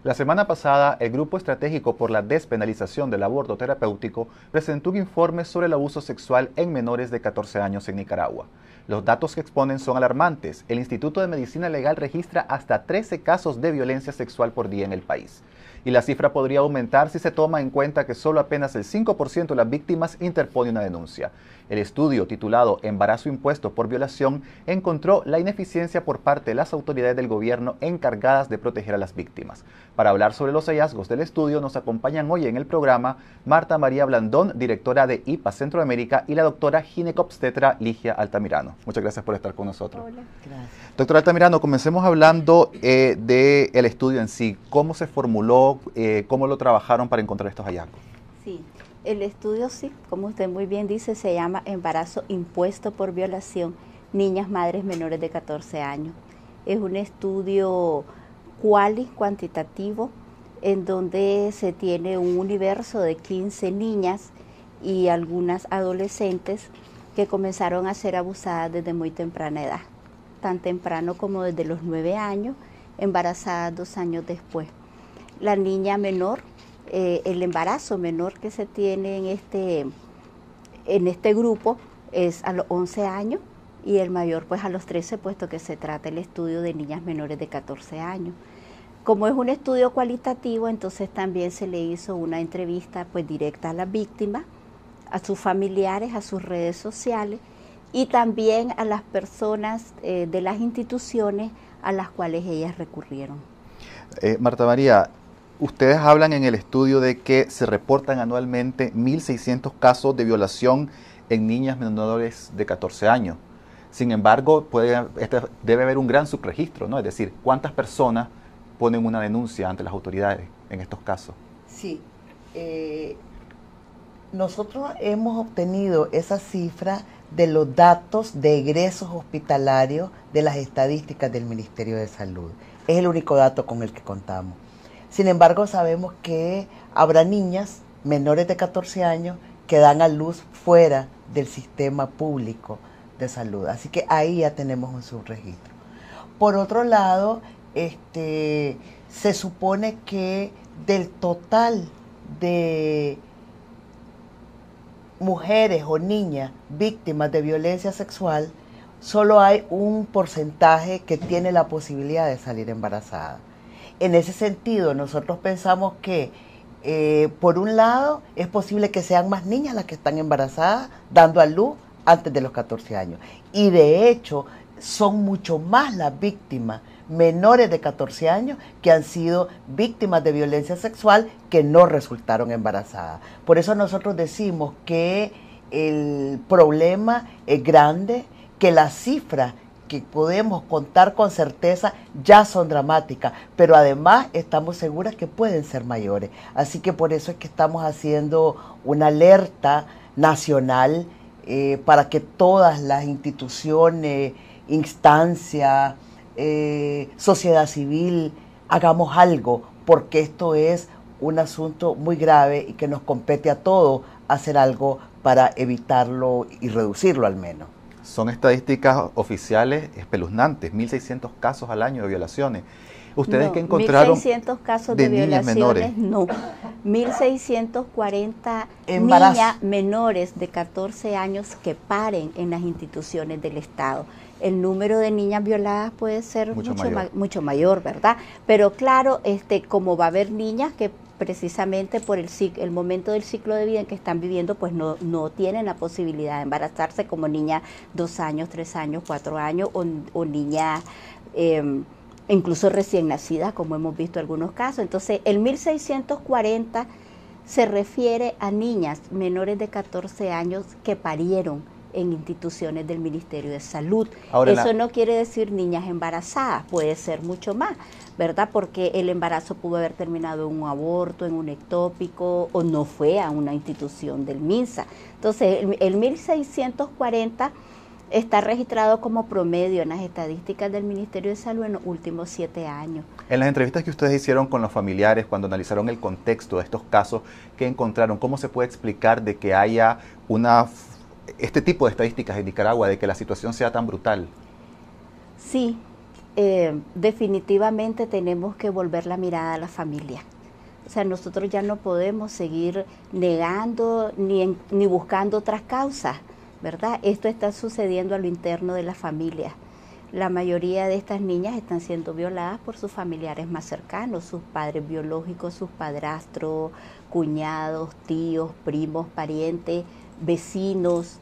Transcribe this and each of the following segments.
La semana pasada, el Grupo Estratégico por la Despenalización del Aborto Terapéutico presentó un informe sobre el abuso sexual en menores de 14 años en Nicaragua. Los datos que exponen son alarmantes. El Instituto de Medicina Legal registra hasta 13 casos de violencia sexual por día en el país. Y la cifra podría aumentar si se toma en cuenta que solo apenas el 5% de las víctimas interpone una denuncia. El estudio, titulado Embarazo impuesto por violación, encontró la ineficiencia por parte de las autoridades del gobierno encargadas de proteger a las víctimas. Para hablar sobre los hallazgos del estudio, nos acompañan hoy en el programa Marta María Blandón, directora de IPA Centroamérica, y la doctora ginecobstetra Ligia Altamirano. Muchas gracias por estar con nosotros. Hola. Gracias. Doctora Altamirano, comencemos hablando del estudio en sí. ¿Cómo se formuló? ¿Cómo lo trabajaron para encontrar estos hallazgos? Sí, el estudio, sí, como usted muy bien dice, se llama Embarazo impuesto por violación, niñas madres menores de 14 años. Es un estudio cuantitativo, en donde se tiene un universo de 15 niñas y algunas adolescentes que comenzaron a ser abusadas desde muy temprana edad, tan temprano como desde los 9 años, embarazadas 2 años después. La niña menor, el embarazo menor que se tiene en este grupo es a los 11 años y el mayor pues a los 13, puesto que se trata el estudio de niñas menores de 14 años. Como es un estudio cualitativo, entonces también se le hizo una entrevista pues directa a la víctima, a sus familiares, a sus redes sociales y también a las personas de las instituciones a las cuales ellas recurrieron. Marta María, ustedes hablan en el estudio de que se reportan anualmente 1.600 casos de violación en niñas menores de 14 años. Sin embargo, debe haber un gran subregistro, ¿no? Es decir, ¿cuántas personas ponen una denuncia ante las autoridades en estos casos? Sí, nosotros hemos obtenido esa cifra de los datos de egresos hospitalarios de las estadísticas del Ministerio de Salud. Es el único dato con el que contamos. Sin embargo, sabemos que habrá niñas menores de 14 años que dan a luz fuera del sistema público de salud. Así que ahí ya tenemos un subregistro. Por otro lado, se supone que del total de mujeres o niñas víctimas de violencia sexual, solo hay un porcentaje que tiene la posibilidad de salir embarazada. En ese sentido, nosotros pensamos que, por un lado, es posible que sean más niñas las que están embarazadas, dando a luz antes de los 14 años. Y de hecho, son mucho más las víctimas menores de 14 años que han sido víctimas de violencia sexual que no resultaron embarazadas. Por eso nosotros decimos que el problema es grande, que las cifras que podemos contar con certeza ya son dramáticas, pero además estamos seguras que pueden ser mayores. Así que por eso es que estamos haciendo una alerta nacional para que todas las instituciones, instancias, sociedad civil, hagamos algo, porque esto es un asunto muy grave y que nos compete a todos hacer algo para evitarlo y reducirlo al menos. Son estadísticas oficiales espeluznantes, 1.600 casos al año de violaciones. ¿Ustedes no, qué encontraron 1.600 casos de violaciones? Menores? No, 1.640 Embarazo. niñas menores de 14 años que paren en las instituciones del Estado. El número de niñas violadas puede ser mucho mayor, ¿verdad? Pero claro, como va a haber niñas que precisamente por el momento del ciclo de vida en que están viviendo, pues no tienen la posibilidad de embarazarse, como niñas 2 años, 3 años, 4 años, o niñas incluso recién nacidas, como hemos visto algunos casos. Entonces, el 1.640 se refiere a niñas menores de 14 años que parieron en instituciones del Ministerio de Salud. Ahora, eso no quiere decir niñas embarazadas, puede ser mucho más, ¿verdad? Porque el embarazo pudo haber terminado en un aborto, en un ectópico, o no fue a una institución del MINSA. Entonces, el 1.640 está registrado como promedio en las estadísticas del Ministerio de Salud en los últimos 7 años. En las entrevistas que ustedes hicieron con los familiares, cuando analizaron el contexto de estos casos, ¿qué encontraron? ¿Cómo se puede explicar de que haya este tipo de estadísticas en Nicaragua, de que la situación sea tan brutal? Sí, definitivamente tenemos que volver la mirada a la familia. O sea, nosotros ya no podemos seguir negando ni buscando otras causas, ¿verdad? Esto está sucediendo a lo interno de la familia. La mayoría de estas niñas están siendo violadas por sus familiares más cercanos, sus padres biológicos, sus padrastros, cuñados, tíos, primos, parientes, vecinos,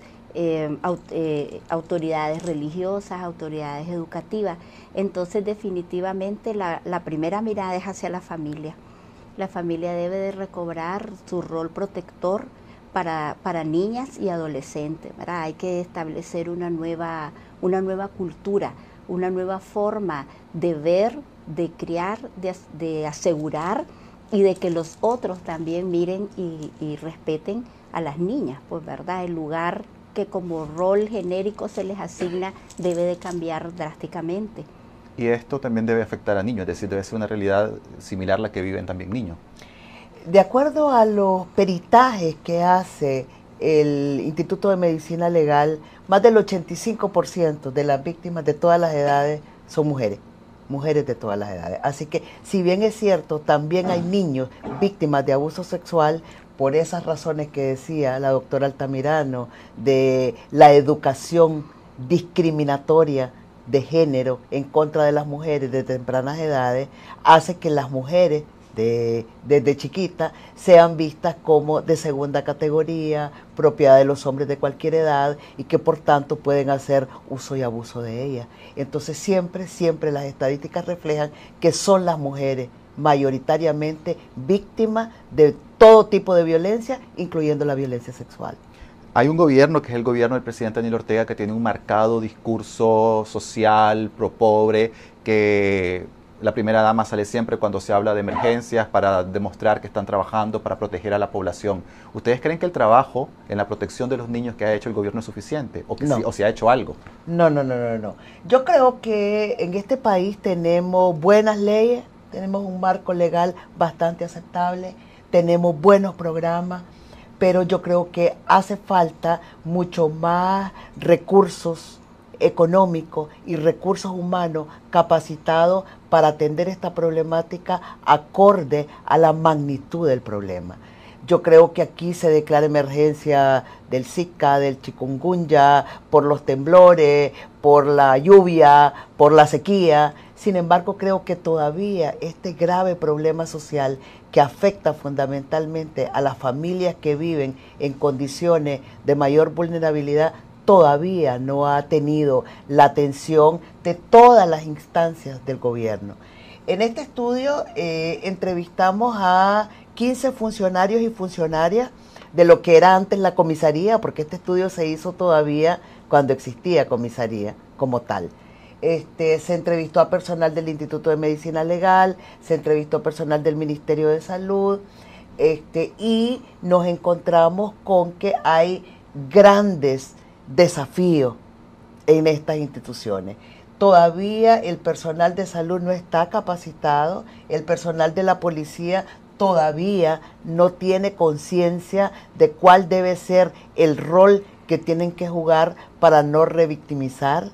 autoridades religiosas, autoridades educativas. Entonces, definitivamente, la primera mirada es hacia la familia. La familia debe de recobrar su rol protector para niñas y adolescentes, ¿verdad? Hay que establecer una nueva cultura, una nueva forma de ver, de criar, de asegurar y de que los otros también miren y respeten a las niñas, pues, ¿verdad? El lugar que como rol genérico se les asigna debe de cambiar drásticamente. Y esto también debe afectar a niños, es decir, debe ser una realidad similar a la que viven también niños. De acuerdo a los peritajes que hace el Instituto de Medicina Legal, más del 85% de las víctimas de todas las edades son mujeres de todas las edades. Así que, si bien es cierto, también hay niños víctimas de abuso sexual, por esas razones que decía la doctora Altamirano, de la educación discriminatoria de género en contra de las mujeres de tempranas edades, hace que las mujeres desde chiquitas sean vistas como de segunda categoría, propiedad de los hombres de cualquier edad y que por tanto pueden hacer uso y abuso de ellas. Entonces siempre las estadísticas reflejan que son las mujeres mayoritariamente víctimas de todo tipo de violencia, incluyendo la violencia sexual. Hay un gobierno, que es el gobierno del presidente Daniel Ortega, que tiene un marcado discurso social, pro pobre, que la primera dama sale siempre cuando se habla de emergencias para demostrar que están trabajando para proteger a la población. ¿Ustedes creen que el trabajo en la protección de los niños que ha hecho el gobierno es suficiente? ¿O que no. sí, o se ha hecho algo? No. Yo creo que en este país tenemos buenas leyes, tenemos un marco legal bastante aceptable, tenemos buenos programas, pero yo creo que hace falta mucho más recursos económicos y recursos humanos capacitados para atender esta problemática acorde a la magnitud del problema. Yo creo que aquí se declara emergencia del Zika, del chikungunya, por los temblores, por la lluvia, por la sequía. Sin embargo, creo que todavía este grave problema social que afecta fundamentalmente a las familias que viven en condiciones de mayor vulnerabilidad todavía no ha tenido la atención de todas las instancias del gobierno. En este estudio entrevistamos a 15 funcionarios y funcionarias de lo que era antes la comisaría, porque este estudio se hizo todavía cuando existía comisaría como tal. Se entrevistó a personal del Instituto de Medicina Legal, se entrevistó a personal del Ministerio de Salud, y nos encontramos con que hay grandes desafíos en estas instituciones. Todavía el personal de salud no está capacitado, el personal de la policía todavía no tiene conciencia de cuál debe ser el rol que tienen que jugar para no revictimizar.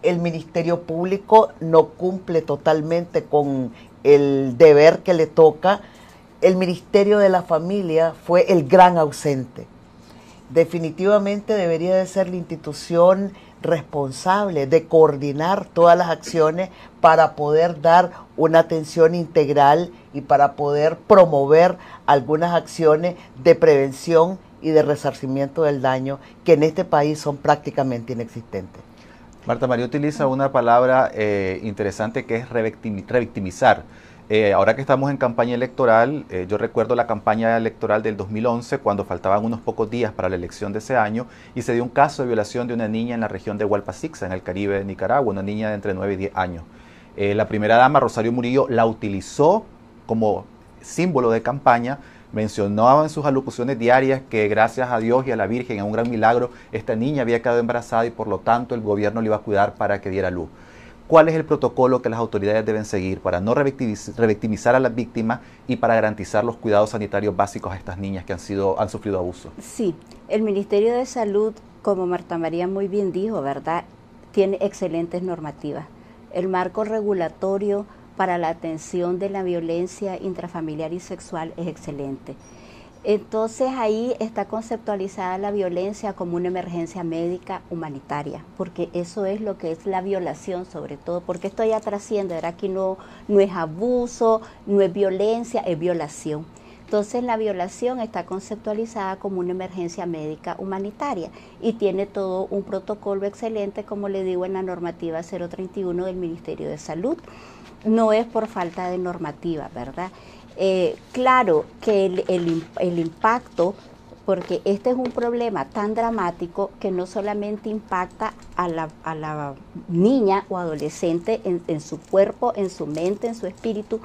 El Ministerio Público no cumple totalmente con el deber que le toca. El Ministerio de la Familia fue el gran ausente. Definitivamente debería de ser la institución responsable de coordinar todas las acciones para poder dar una atención integral y para poder promover algunas acciones de prevención y de resarcimiento del daño que en este país son prácticamente inexistentes. Marta María utiliza una palabra interesante que es revictimizar. Ahora que estamos en campaña electoral, yo recuerdo la campaña electoral del 2011, cuando faltaban unos pocos días para la elección de ese año, y se dio un caso de violación de una niña en la región de Hualpa-Sixá, en el Caribe de Nicaragua, una niña de entre 9 y 10 años. La primera dama, Rosario Murillo, la utilizó como símbolo de campaña, mencionaba en sus alocuciones diarias que gracias a Dios y a la Virgen, a un gran milagro, esta niña había quedado embarazada y por lo tanto el gobierno le iba a cuidar para que diera luz. ¿Cuál es el protocolo que las autoridades deben seguir para no revictimizar a las víctimas y para garantizar los cuidados sanitarios básicos a estas niñas que han sufrido abuso? Sí, el Ministerio de Salud, como Marta María muy bien dijo, ¿verdad?, tiene excelentes normativas. el marco regulatorio para la atención de la violencia intrafamiliar y sexual es excelente. Entonces ahí está conceptualizada la violencia como una emergencia médica humanitaria, porque eso es lo que es la violación sobre todo, porque esto ya trasciende, ¿verdad? Aquí no es abuso, no es violencia, es violación. Entonces la violación está conceptualizada como una emergencia médica humanitaria y tiene todo un protocolo excelente, como le digo, en la normativa 031 del Ministerio de Salud. No es por falta de normativa, ¿verdad? Claro que el impacto, porque este es un problema tan dramático que no solamente impacta a la niña o adolescente en su cuerpo, en su mente, en su espíritu,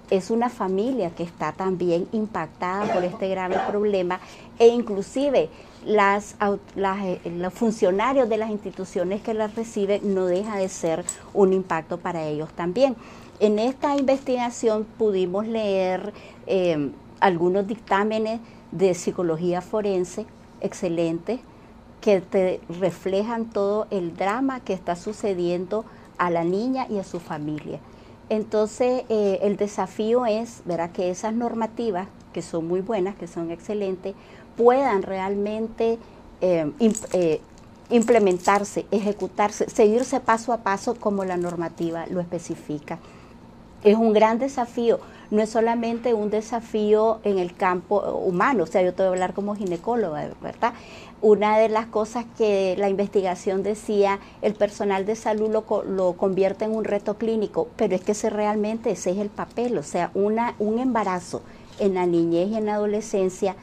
es una familia que está también impactada por este grave problema e inclusive los funcionarios de las instituciones que las reciben no deja de ser un impacto para ellos también. En esta investigación pudimos leer algunos dictámenes de psicología forense excelentes que te reflejan todo el drama que está sucediendo a la niña y a su familia. Entonces el desafío es, ¿verdad?, que esas normativas, que son muy buenas, que son excelentes, puedan realmente implementarse, ejecutarse, seguirse paso a paso como la normativa lo especifica. Es un gran desafío, no es solamente un desafío en el campo humano, o sea, yo te voy a hablar como ginecóloga, ¿verdad? Una de las cosas que la investigación decía, el personal de salud lo convierte en un reto clínico, pero es que realmente ese es el papel, o sea, un embarazo en la niñez y en la adolescencia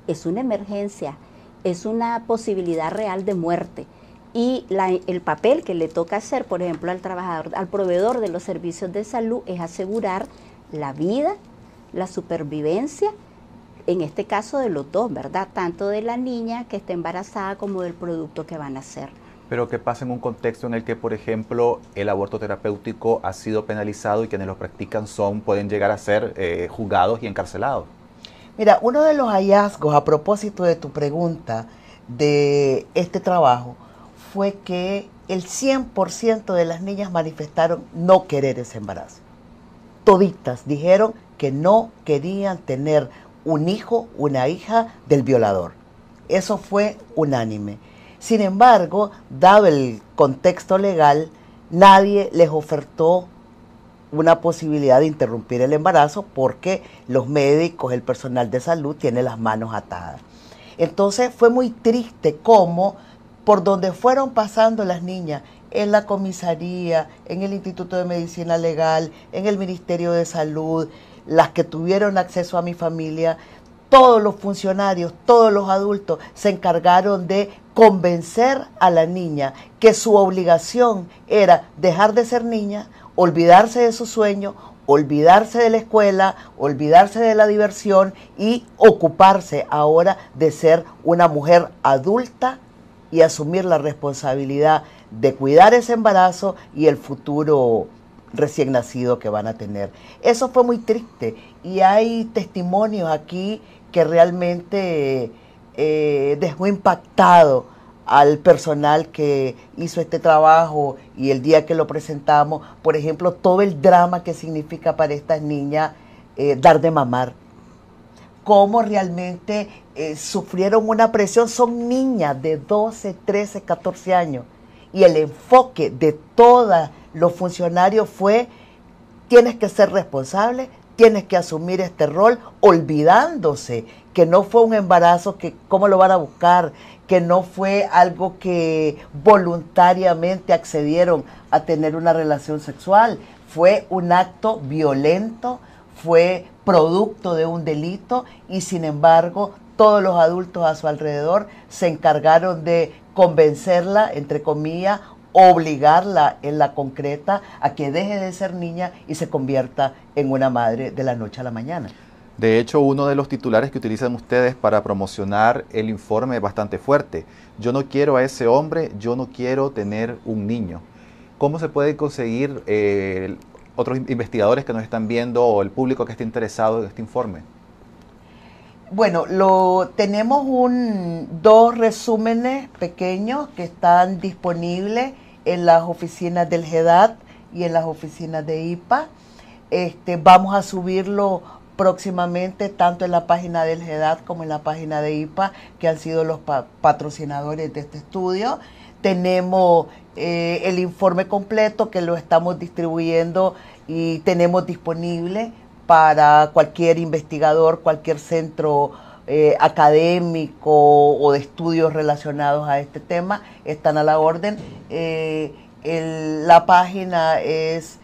es una emergencia, es una posibilidad real de muerte. Y el papel que le toca hacer, por ejemplo, al trabajador, al proveedor de los servicios de salud, es asegurar la vida, la supervivencia, en este caso de los dos, ¿verdad? Tanto de la niña que está embarazada como del producto que van a hacer. Pero ¿qué pasa en un contexto en el que, por ejemplo, el aborto terapéutico ha sido penalizado y quienes lo practican pueden llegar a ser juzgados y encarcelados? Mira, uno de los hallazgos a propósito de tu pregunta de este trabajo fue que el 100% de las niñas manifestaron no querer ese embarazo. Toditas dijeron que no querían tener un hijo, una hija del violador. Eso fue unánime. Sin embargo, dado el contexto legal, nadie les ofertó una posibilidad de interrumpir el embarazo porque los médicos, el personal de salud tiene las manos atadas. Entonces fue muy triste cómo por donde fueron pasando las niñas, en la comisaría, en el Instituto de Medicina Legal, en el Ministerio de Salud, las que tuvieron acceso a Mi Familia, todos los funcionarios, todos los adultos se encargaron de convencer a la niña que su obligación era dejar de ser niña, olvidarse de su sueño, olvidarse de la escuela, olvidarse de la diversión y ocuparse ahora de ser una mujer adulta y asumir la responsabilidad de cuidar ese embarazo y el futuro recién nacido que van a tener. Eso fue muy triste y hay testimonios aquí que realmente dejó impactado al personal que hizo este trabajo y el día que lo presentamos, por ejemplo, todo el drama que significa para estas niñas dar de mamar. Cómo realmente sufrieron una presión, son niñas de 12, 13, 14 años. Y el enfoque de todos los funcionarios fue, tienes que ser responsable, tienes que asumir este rol, olvidándose que no fue un embarazo, que cómo lo van a buscar, que no fue algo que voluntariamente accedieron a tener una relación sexual, fue un acto violento, fue producto de un delito y sin embargo todos los adultos a su alrededor se encargaron de convencerla, entre comillas, obligarla en la concreta a que deje de ser niña y se convierta en una madre de la noche a la mañana. De hecho, uno de los titulares que utilizan ustedes para promocionar el informe es bastante fuerte. Yo no quiero a ese hombre, yo no quiero tener un niño. ¿Cómo se puede conseguir otros investigadores que nos están viendo o el público que esté interesado en este informe? Bueno, tenemos dos resúmenes pequeños que están disponibles en las oficinas del GEDAT y en las oficinas de IPA. Vamos a subirlo próximamente tanto en la página del GEDAT como en la página de IPA, que han sido los patrocinadores de este estudio. Tenemos el informe completo que lo estamos distribuyendo y tenemos disponible para cualquier investigador, cualquier centro académico o de estudios relacionados a este tema, están a la orden. La página es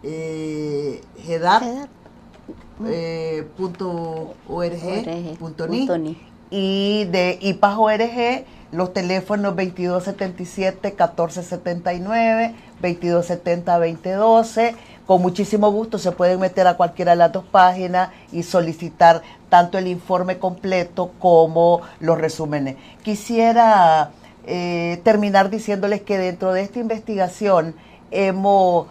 GEDAT.org.ni y de IPA.org los teléfonos 2277-1479, 2270-2012. Con muchísimo gusto se pueden meter a cualquiera de las dos páginas y solicitar tanto el informe completo como los resúmenes. Quisiera terminar diciéndoles que dentro de esta investigación hemos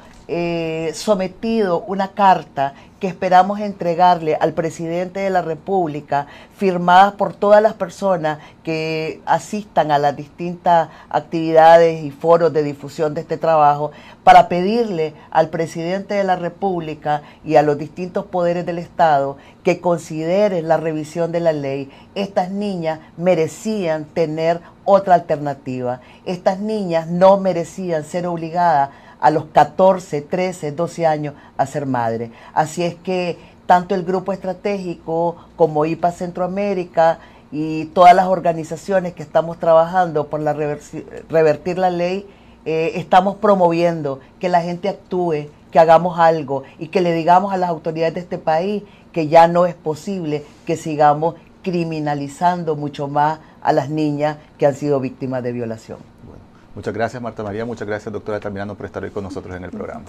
sometido una carta que esperamos entregarle al presidente de la República, firmada por todas las personas que asistan a las distintas actividades y foros de difusión de este trabajo, para pedirle al presidente de la República y a los distintos poderes del Estado que consideren la revisión de la ley. Estas niñas merecían tener otra alternativa. Estas niñas no merecían ser obligadas a los 14, 13, 12 años a ser madre. Así es que tanto el grupo estratégico como IPA Centroamérica y todas las organizaciones que estamos trabajando por revertir la ley, estamos promoviendo que la gente actúe, que hagamos algo y que le digamos a las autoridades de este país que ya no es posible que sigamos criminalizando mucho más a las niñas que han sido víctimas de violación. Bueno, muchas gracias, Marta María, muchas gracias, doctora Altamirano, por estar hoy con nosotros en el programa.